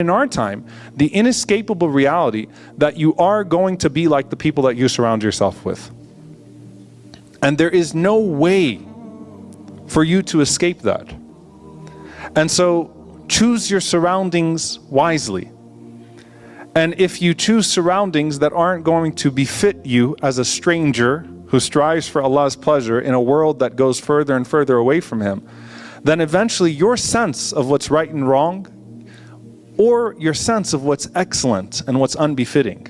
in our time, the inescapable reality that you are going to be like the people that you surround yourself with. And there is no way for you to escape that. And so choose your surroundings wisely. And if you choose surroundings that aren't going to befit you as a stranger who strives for Allah's pleasure in a world that goes further and further away from Him, then eventually your sense of what's right and wrong, or your sense of what's excellent and what's unbefitting,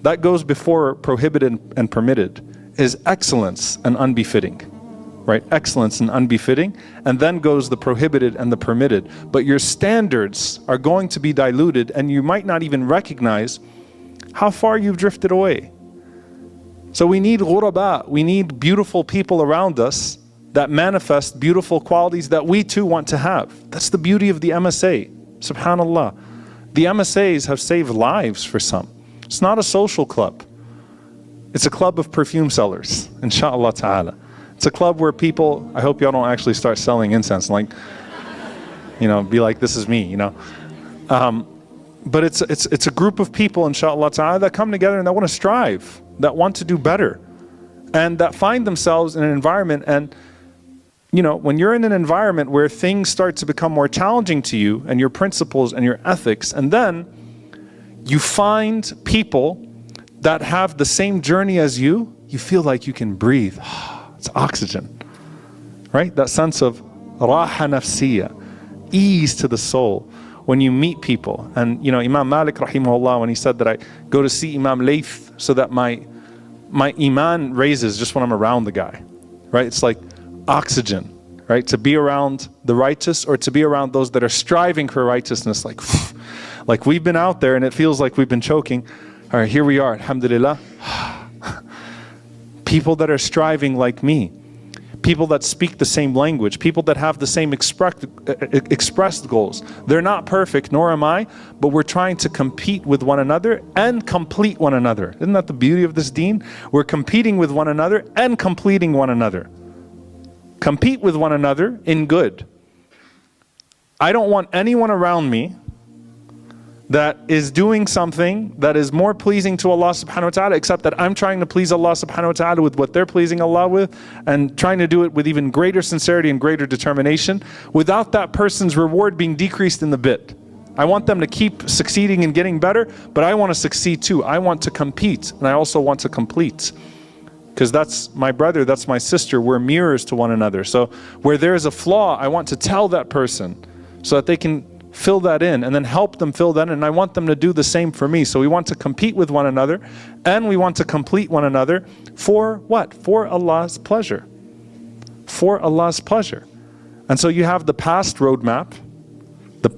that goes before prohibited and permitted, is excellence and unbefitting, right? Excellence and unbefitting, and then goes the prohibited and the permitted. But your standards are going to be diluted, and you might not even recognize how far you've drifted away. So we need ghuraba, we need beautiful people around us that manifest beautiful qualities that we too want to have. That's the beauty of the MSA. Subhanallah. The MSAs have saved lives for some. It's not a social club. It's a club of perfume sellers, inshallah ta'ala. It's a club where people, I hope y'all don't actually start selling incense, like, you know, be like, this is me, you know. But it's a group of people, inshallah ta'ala, that come together and that want to strive, that want to do better, and that find themselves in an environment. And you know, when you're in an environment where things start to become more challenging to you and your principles and your ethics, and then you find people that have the same journey as you, you feel like you can breathe. It's oxygen, right? That sense of raha nafsiyya, ease to the soul when you meet people. And you know, Imam Malik rahimahullah, when he said that I go to see Imam Layth so that my iman raises just when I'm around the guy, right? It's like oxygen, right? To be around the righteous, or to be around those that are striving for righteousness, like we've been out there and it feels like we've been choking. All right, here we are, alhamdulillah. People that are striving like me, people that speak the same language, people that have the same expressed goals. They're not perfect, nor am I, but we're trying to compete with one another and complete one another. Isn't that the beauty of this deen? We're competing with one another and completing one another. Compete with one another in good. I don't want anyone around me that is doing something that is more pleasing to Allah subhanahu wa ta'ala, except that I'm trying to please Allah subhanahu wa ta'ala with what they're pleasing Allah with, and trying to do it with even greater sincerity and greater determination, without that person's reward being decreased in the bit. I want them to keep succeeding and getting better, but I want to succeed too. I want to compete, and I also want to complete. Because that's my brother, that's my sister, we're mirrors to one another. So where there is a flaw, I want to tell that person so that they can fill that in, and then help them fill that in. And I want them to do the same for me. So we want to compete with one another, and we want to complete one another for what? For Allah's pleasure. For Allah's pleasure. And so you have the past roadmap, the